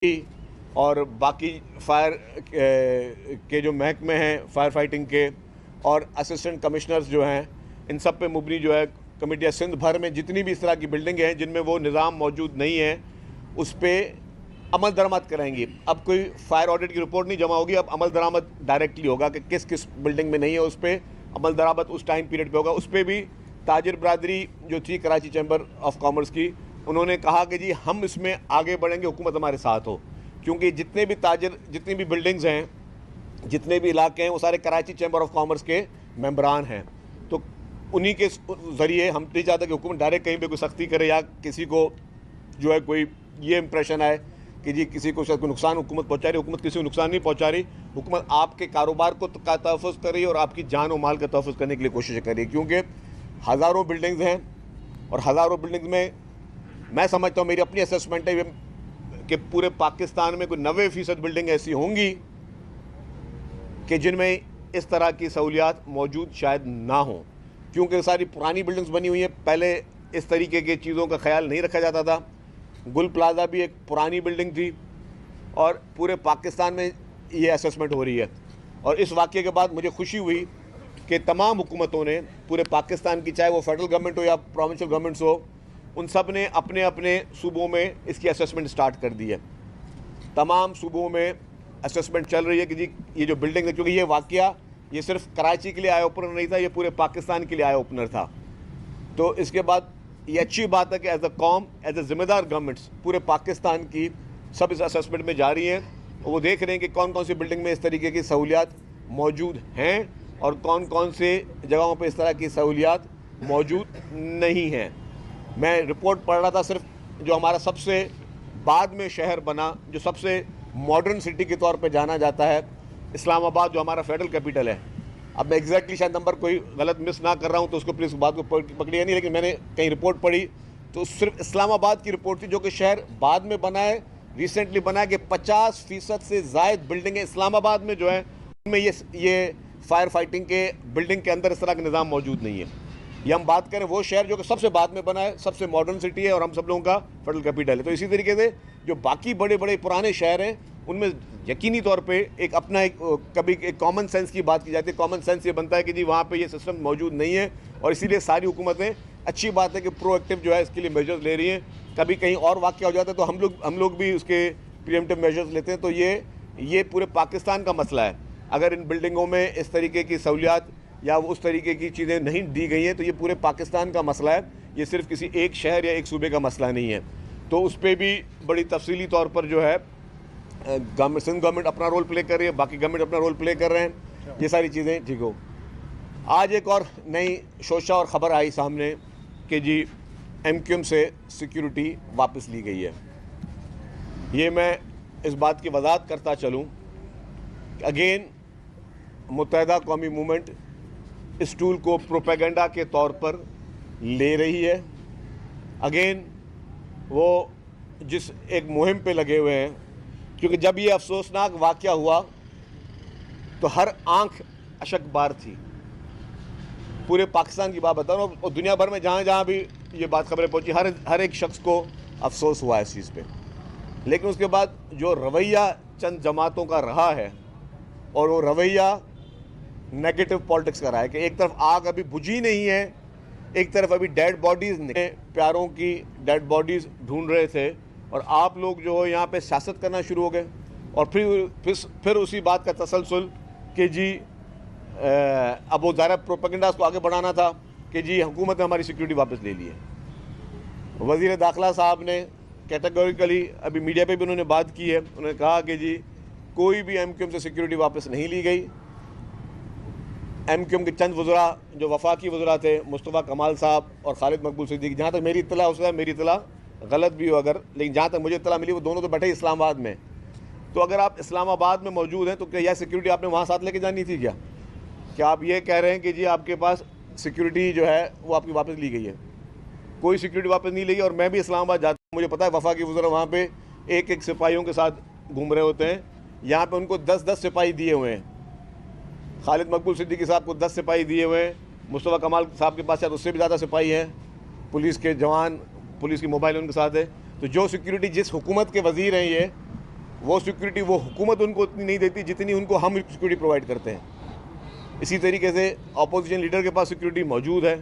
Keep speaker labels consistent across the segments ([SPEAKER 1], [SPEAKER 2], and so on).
[SPEAKER 1] और बाकी फायर के जो महकमे हैं फायर फाइटिंग के और असिस्टेंट कमिश्नर्स जो हैं, इन सब पे मुबनी जो है कमेटियाँ सिंध भर में जितनी भी इस तरह की बिल्डिंग हैं जिनमें वो निज़ाम मौजूद नहीं है उस पर अमल दरामद कराएंगी। अब कोई फायर ऑडिट की रिपोर्ट नहीं जमा होगी, अब अमल दरामद डायरेक्टली होगा कि किस किस बिल्डिंग में नहीं है, उस पर अमल दरामद उस टाइम पीरियड पे होगा। उस पर भी ताजिर बरादरी जो थी कराची चैम्बर ऑफ कॉमर्स की, उन्होंने कहा कि जी हम इसमें आगे बढ़ेंगे, हुकूमत हमारे साथ हो, क्योंकि जितने भी ताजिर जितनी भी बिल्डिंग्स हैं, जितने भी इलाके हैं, वो सारे कराची चैम्बर ऑफ कॉमर्स के मेंबरान हैं। तो उन्हीं के ज़रिए हम नहीं चाहते कि हुकूमत डायरेक्ट कहीं पे कोई सख्ती करे या किसी को जो है कोई ये इंप्रेशन आए कि जी किसी को शायद कोई नुकसान हुकूमत पहुँचा रही। हुकूमत किसी को नुकसान नहीं पहुँचा रही, हुकूमत आपके कारोबार को का तहफ़्फ़ुज़ कर रही है और आपकी जान और माल का तहफ़्फ़ुज़ करने के लिए कोशिश कर रही है। क्योंकि हज़ारों बिल्डिंग्स हैं और हज़ारों बिल्डिंग्स में मैं समझता हूँ, मेरी अपनी असेसमेंट है कि पूरे पाकिस्तान में कोई 90% बिल्डिंग ऐसी होंगी कि जिनमें इस तरह की सहूलियात मौजूद शायद ना हो, क्योंकि सारी पुरानी बिल्डिंग्स बनी हुई हैं। पहले इस तरीके की चीज़ों का ख्याल नहीं रखा जाता था। गुल प्लाजा भी एक पुरानी बिल्डिंग थी और पूरे पाकिस्तान में ये असेसमेंट हो रही है। और इस वाक़े के बाद मुझे खुशी हुई कि तमाम हुकूमतों ने पूरे पाकिस्तान की, चाहे वो फेडरल गवर्नमेंट हो या प्रोविंशियल गवर्नमेंट्स हो, उन सब ने अपने अपने सूबों में इसकी असेसमेंट स्टार्ट कर दी है। तमाम सूबों में असेसमेंट चल रही है कि जी ये जो बिल्डिंग है, क्योंकि ये वाक़या ये सिर्फ कराची के लिए आई ओपनर नहीं था, ये पूरे पाकिस्तान के लिए आई ओपनर था। तो इसके बाद ये अच्छी बात है कि एज अ कौम, एज अ ज़िम्मेदार गवर्नमेंट्स पूरे पाकिस्तान की सब इस असेसमेंट में जा रही हैं और वो देख रहे हैं कि कौन कौन सी बिल्डिंग में इस तरीके की सहूलियात मौजूद हैं और कौन कौन से जगहों पर इस तरह की सहूलियात मौजूद नहीं हैं। मैं रिपोर्ट पढ़ रहा था, सिर्फ जो हमारा सबसे बाद में शहर बना, जो सबसे मॉडर्न सिटी के तौर पे जाना जाता है, इस्लामाबाद, जो हमारा फेडरल कैपिटल है। अब मैं एग्जैक्टली शायद नंबर कोई गलत मिस ना कर रहा हूँ तो उसको प्लीज़ बात को पकड़िए नहीं, लेकिन मैंने कहीं रिपोर्ट पढ़ी तो सिर्फ इस्लामाबाद की रिपोर्ट थी, जो कि शहर बाद में बना है, रिसेंटली बना है, कि 50% से ज़ायद बिल्डिंगें इस्लामाबाद में जो है उनमें ये फायर फाइटिंग के बिल्डिंग के अंदर इस तरह का निज़ाम मौजूद नहीं है। ये हम बात करें वो शहर जो कि सबसे बाद में बना है, सबसे मॉडर्न सिटी है और हम सब लोगों का फेडरल कैपिटल है। तो इसी तरीके से जो बाकी बड़े बड़े पुराने शहर हैं उनमें यकीनी तौर पे एक अपना कभी एक कॉमन सेंस की बात की जाती है। कॉमन सेंस ये बनता है कि जी वहाँ पे ये सिस्टम मौजूद नहीं है और इसीलिए सारी हुकूमतें, अच्छी बात है कि प्रोएक्टिव जो है इसके लिए मेजर्स ले रही हैं। कभी कहीं और वाक़या हो जाता है तो हम लोग भी उसके प्रीएम्प्टिव मेजर्स लेते हैं। तो ये पूरे पाकिस्तान का मसला है। अगर इन बिल्डिंगों में इस तरीके की सहूलियात या उस तरीके की चीज़ें नहीं दी गई हैं तो ये पूरे पाकिस्तान का मसला है, ये सिर्फ किसी एक शहर या एक सूबे का मसला नहीं है। तो उस पर भी बड़ी तफसीली तौर पर जो है गवर्नमेंट, सिंध गवर्नमेंट अपना रोल प्ले कर रही है, बाकी गवर्नमेंट अपना रोल प्ले कर रहे हैं, ये सारी चीज़ें ठीक हो। आज एक और नई शोशा और ख़बर आई सामने कि जी MQM से सिक्योरिटी वापस ली गई है। ये मैं इस बात की वजाहत करता चलूँ, अगेन मुत्तहदा कौमी मूवमेंट इस टूल को प्रोपेगेंडा के तौर पर ले रही है। अगेन वो जिस एक मुहिम पे लगे हुए हैं, क्योंकि जब ये अफसोसनाक वाक़या हुआ तो हर आंख अशकबार थी। पूरे पाकिस्तान की बात बता रहा हूँ और दुनिया भर में जहाँ जहाँ भी ये बात खबरें पहुँची, हर एक शख्स को अफसोस हुआ इस चीज़ पे। लेकिन उसके बाद जो रवैया चंद जमातों का रहा है और वो रवैया नेगेटिव पॉलिटिक्स का रहा है कि एक तरफ आग अभी बुझी नहीं है, एक तरफ अभी डेड बॉडीज़, प्यारों की डेड बॉडीज़ ढूंढ रहे थे और आप लोग जो हो यहाँ पे सियासत करना शुरू हो गए और फिर उसी बात का तसलसल कि जी अब वो ज़ाहिर प्रोपेगेंडा को आगे बढ़ाना था कि जी हुकूमत ने हमारी सिक्योरिटी वापस ले ली है। वज़ीर दाखिला साहब ने कैटेगोरिकली अभी मीडिया पे भी उन्होंने बात की है, उन्होंने कहा कि जी कोई भी MQM से सिक्योरिटी वापस नहीं ली गई। MQM के चंद वज़रा जो वफाकी वज़रा थे, मुस्तफ़ा कमाल साहब और खालिद मकबूल सिद्दीकी, जहाँ तक मेरी इत्तला, हो सकता है मेरी इत्तला गलत भी हो अगर, लेकिन जहाँ तक मुझे इत्तला मिली वो दोनों तो बैठे इस्लामाबाद में। तो अगर आप इस्लामाबाद में मौजूद हैं तो क्या यह सिक्योरिटी आपने वहाँ साथ लेके जानी थी क्या आप ये कह रहे हैं कि जी आपके पास सिक्योरिटी जो है वो आपकी वापस ली गई है? कोई सिक्योरिटी वापस नहीं ली गई। और मैं भी इस्लामाबाद जाता हूँ, मुझे पता है वफाकी वज़रा वहाँ पर एक एक सिपाहियों के साथ घूम रहे होते हैं। यहाँ पर उनको 10-10 सिपाही दिए हुए हैं। खालिद मकबूल सिद्दीकी साहब को 10 सिपाही दिए हुए हैं, मुस्तफ़ा कमाल साहब के पास शायद उससे भी ज़्यादा सिपाही हैं, पुलिस के जवान, पुलिस की मोबाइल उनके साथ है। तो जो सिक्योरिटी जिस हुकूमत के वज़ीर हैं ये वो सिक्योरिटी वो हुकूमत उनको उतनी नहीं देती जितनी उनको हम सिक्योरिटी प्रोवाइड करते हैं। इसी तरीके से अपोजिशन लीडर के पास सिक्योरिटी मौजूद है।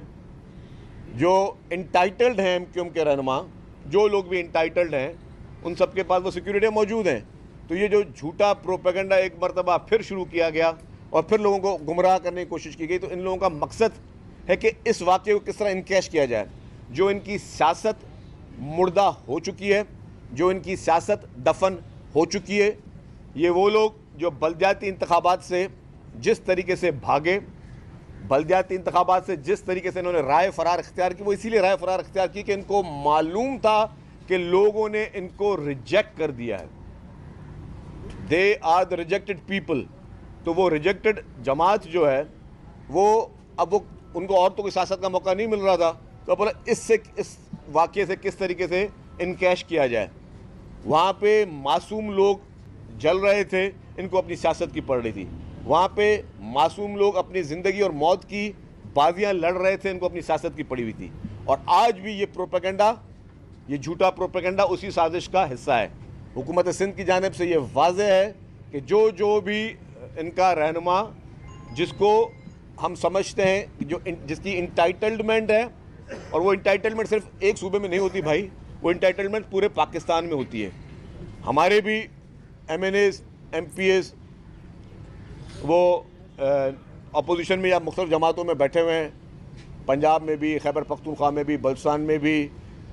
[SPEAKER 1] जो इंटाइटल्ड हैं एमक्यूएम के रहनुमा, जो लोग भी इंटाइटल्ड हैं, उन सब के पास वो सिक्योरिटी मौजूद हैं। तो ये जो झूठा प्रोपेगेंडा एक मरतबा फिर शुरू किया गया और फिर लोगों को गुमराह करने की कोशिश की गई, तो इन लोगों का मकसद है कि इस वाक़े को किस तरह इनकैश किया जाए। जो इनकी सियासत मुर्दा हो चुकी है, जो इनकी सियासत दफन हो चुकी है, ये वो लोग जो बलदियाती इंतखाबात से जिस तरीके से भागे, बलदियाती इंतखाबात से जिस तरीके से इन्होंने राय फरार इख्तियार की, वो इसीलिए राय फरार इख्तियार की कि इनको मालूम था कि लोगों ने इनको रिजेक्ट कर दिया है। They are the rejected people. तो वो रिजेक्टेड जमात जो है वो अब वो उनको और तो कोई सियासत का मौका नहीं मिल रहा था, तो बोला इस वाक़े से किस तरीके से इनकैश किया जाए। वहाँ पे मासूम लोग जल रहे थे, इनको अपनी सियासत की पड़ रही थी। वहाँ पे मासूम लोग अपनी ज़िंदगी और मौत की बाजियाँ लड़ रहे थे, इनको अपनी सियासत की पड़ी हुई थी। और आज भी ये प्रोपेगेंडा, ये झूठा प्रोपेगेंडा उसी साजिश का हिस्सा है। हुकूमत सिंध की जानिब से ये वाज़ेह है कि जो भी इनका रहनुमा, जिसको हम समझते हैं कि जिसकी इंटाइटलमेंट है, और वो इंटाइटलमेंट सिर्फ एक सूबे में नहीं होती भाई, वो इंटाइटलमेंट पूरे पाकिस्तान में होती है। हमारे भी MNAs MPAs वो अपोजिशन में या मुख्तलिफ जमातों में बैठे हुए हैं, पंजाब में भी, खैबर पख्तूनख्वा में भी, बलूचिस्तान में भी,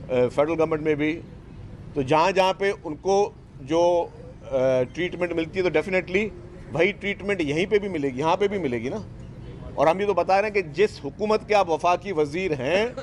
[SPEAKER 1] फेडरल गवर्नमेंट में भी। तो जहाँ पे उनको जो ट्रीटमेंट मिलती है, तो डेफिनेटली वही ट्रीटमेंट यहीं पे भी मिलेगी, यहाँ पे भी मिलेगी ना। और हम ये तो बता रहे हैं कि जिस हुकूमत के आप वफाकी वज़ीर हैं,